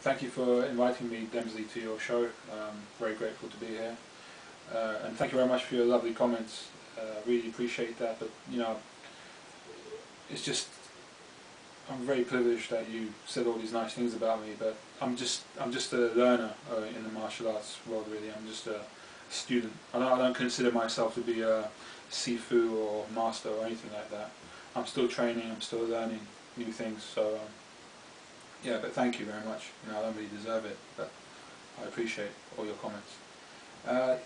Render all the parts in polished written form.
Thank you for inviting me, Demzly, to your show. Very grateful to be here. And thank you very much for your lovely comments. Really appreciate that. But you know, it's just I'm very privileged that you said all these nice things about me. But I'm just a learner in the martial arts world. Really, I'm just a student. I don't consider myself to be a sifu or master or anything like that. I'm still training. I'm still learning new things. So. Yeah, but thank you very much. You know, I don't really deserve it, but I appreciate all your comments.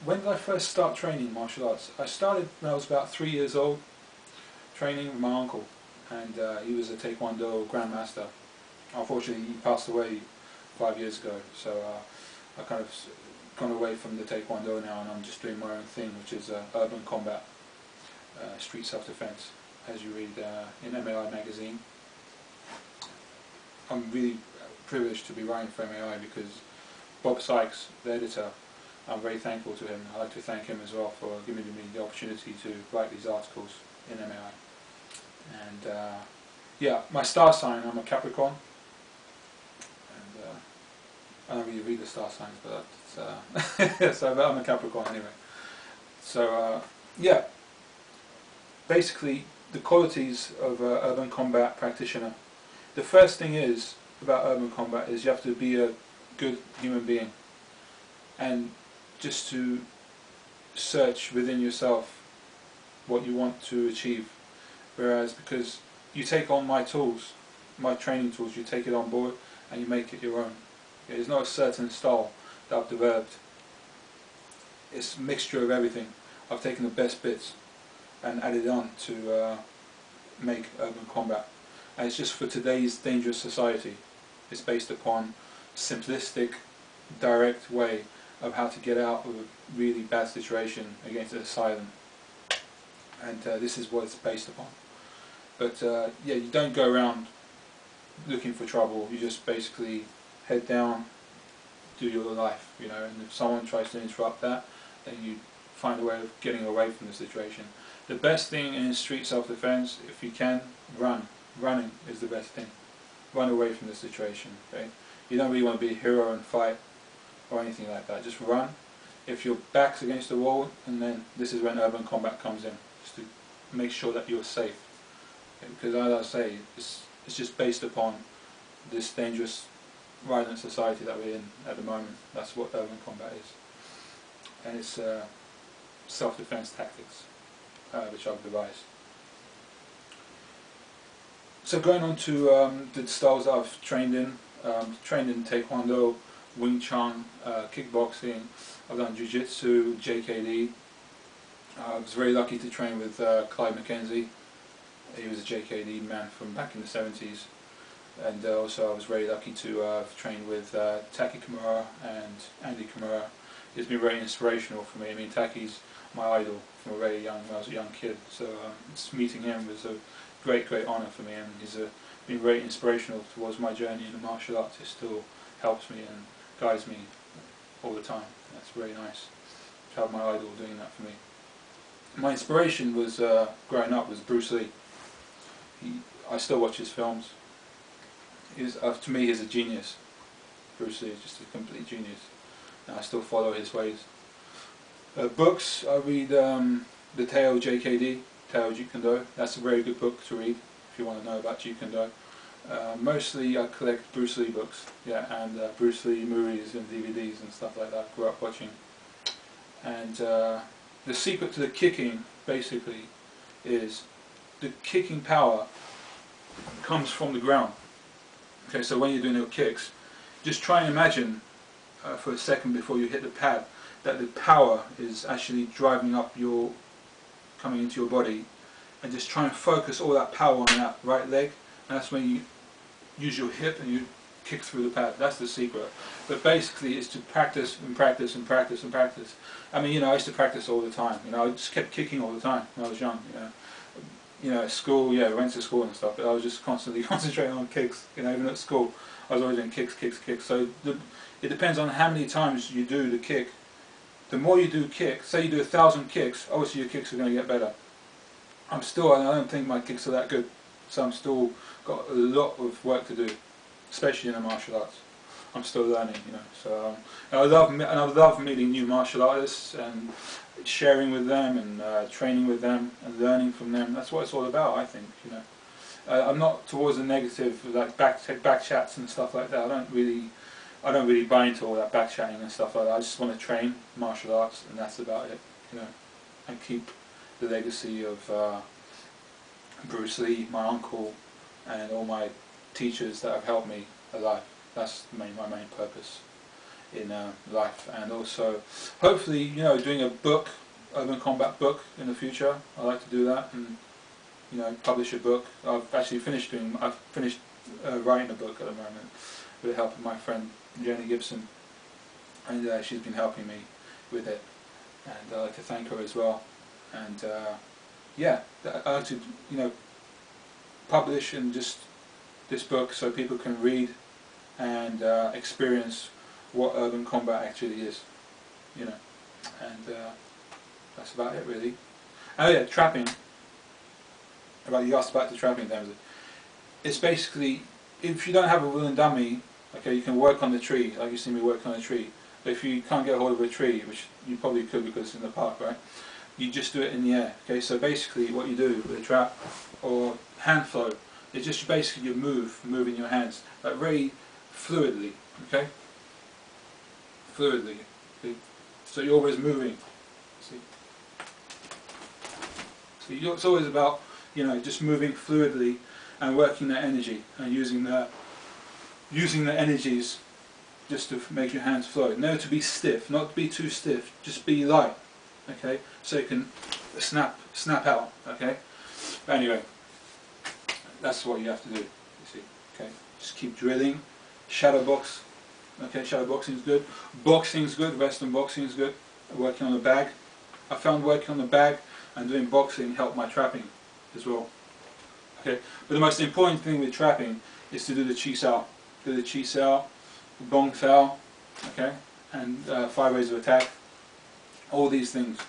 When did I first start training martial arts? I started when I was about 3 years old, training with my uncle, and he was a Taekwondo grandmaster. Unfortunately, he passed away 5 years ago, so I kind of gone away from the Taekwondo now, and I'm just doing my own thing, which is urban combat, street self-defense, as you read in MAI magazine. I'm really privileged to be writing for MAI because Bob Sykes, the editor, I'm very thankful to him. I'd like to thank him as well for giving me the opportunity to write these articles in MAI. And yeah, my star sign, I'm a Capricorn. And I don't really read the star signs, but it's, so I'm a Capricorn anyway. So yeah, basically the qualities of an urban combat practitioner. The first thing is about urban combat is you have to be a good human being and just to search within yourself what you want to achieve. Whereas because you take on my tools, my training tools, you take it on board and you make it your own. There's not a certain style that I've developed. It's a mixture of everything. I've taken the best bits and added on to make urban combat. And it's just for today's dangerous society. It's based upon simplistic, direct way of how to get out of a really bad situation against an assailant. And this is what it's based upon. But yeah, you don't go around looking for trouble. You just basically head down, do your life, you know. And if someone tries to interrupt that, then you find a way of getting away from the situation. The best thing in street self-defense, if you can, run. Running is the best thing. Run away from the situation. Okay? You don't really want to be a hero and fight or anything like that. Just run. If your back's against the wall, and then this is when urban combat comes in, just to make sure that you're safe. Okay? Because as I say, it's just based upon this dangerous, violent society that we're in at the moment. That's what urban combat is, and it's self-defense tactics, which I've devised. So going on to the styles that I've trained in Taekwondo, Wing Chun, kickboxing. I've done Jiu-Jitsu, JKD. I was very lucky to train with Clyde McKenzie. He was a JKD man from back in the 70s. And also I was very lucky to train with Taki Kimura and Andy Kimura. It's been very inspirational for me. I mean, Taki's my idol from when I was a young kid. So meeting him was a great honour for me, and he's been very inspirational towards my journey in the martial arts. It still helps me and guides me all the time. That's very nice to have my idol doing that for me. My inspiration was growing up was Bruce Lee. I still watch his films. To me, he's a genius. Bruce Lee is just a complete genius, and I still follow his ways. Books, I read the Tao JKD. Tao Jeet Kune Do. That's a very good book to read if you want to know about Jeet Kune Do. Mostly I collect Bruce Lee books, yeah, and Bruce Lee movies and DVDs and stuff like that. Grew up watching. And the secret to the kicking, basically, is the kicking power comes from the ground. Okay, so when you're doing your kicks, just try and imagine for a second before you hit the pad that the power is actually driving up coming into your body, and just try and focus all that power on that right leg, and that's when you use your hip and you kick through the pad. That's the secret. But basically it's to practice and practice and practice and practice. I mean, you know, I used to practice all the time. You know, I just kept kicking all the time when I was young. You know, at school, yeah, I went to school and stuff, but I was just constantly concentrating on kicks. You know, even at school I was always doing kicks. So it depends on how many times you do the kick. The more you do kicks, say you do 1,000 kicks, obviously your kicks are going to get better. I don't think my kicks are that good, so I'm still got a lot of work to do, especially in the martial arts. I'm still learning, you know. So and I love meeting new martial artists and sharing with them and training with them and learning from them. That's what it's all about, I think, you know. I'm not towards the negative, like back chats and stuff like that. I don't really buy into all that back chatting and stuff like that. I just want to train martial arts, and that's about it, you know, and keep the legacy of Bruce Lee, my uncle, and all my teachers that have helped me alive. That's my main purpose in life, and also hopefully, you know, doing a book, urban combat book in the future. I'd like to do that and, you know, publish a book. I've finished writing a book at the moment with the help of my friend Jenny Gibson, and she's been helping me with it, and I'd like to thank her as well. And yeah, I'd like to, you know, publish and just this book so people can read and experience what urban combat actually is, you know, and that's about it really. Oh yeah, trapping. You asked about the trapping, Demzly. It's basically, if you don't have a wooden dummy, okay, you can work on the tree, like you see me work on a tree. But if you can't get hold of a tree, which you probably could because it's in the park, right? You just do it in the air. Okay, so basically what you do with a trap or hand flow is just basically you moving your hands, like very fluidly, okay? Fluidly. Okay? So you're always moving. See? So it's always about, you know, just moving fluidly and working that energy and using the energies just to make your hands flow. Never to be stiff, not to be too stiff, just be light, okay? So you can snap out, okay? But anyway, that's what you have to do, you see, okay? Just keep drilling, shadow box, okay? Shadow boxing is good, boxing is good, Western boxing is good, working on the bag. I found working on the bag and doing boxing helped my trapping as well. Okay, but the most important thing with trapping is to do the chi sao. Do the chi sao, gong sao, okay, and 5 ways of attack. All these things.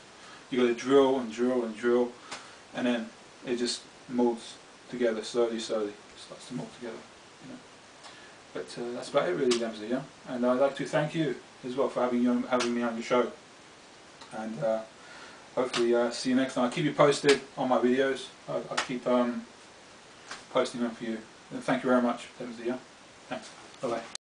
You got to drill and drill and drill, and then it just molds together slowly. It starts to mold together. You know. But that's about it, really, Demzly. Yeah, and I'd like to thank you as well for having me on your show. And hopefully see you next time. I'll keep you posted on my videos. I'll keep posting them for you. And thank you very much, Demzly. Yeah? Thanks. Bye-bye.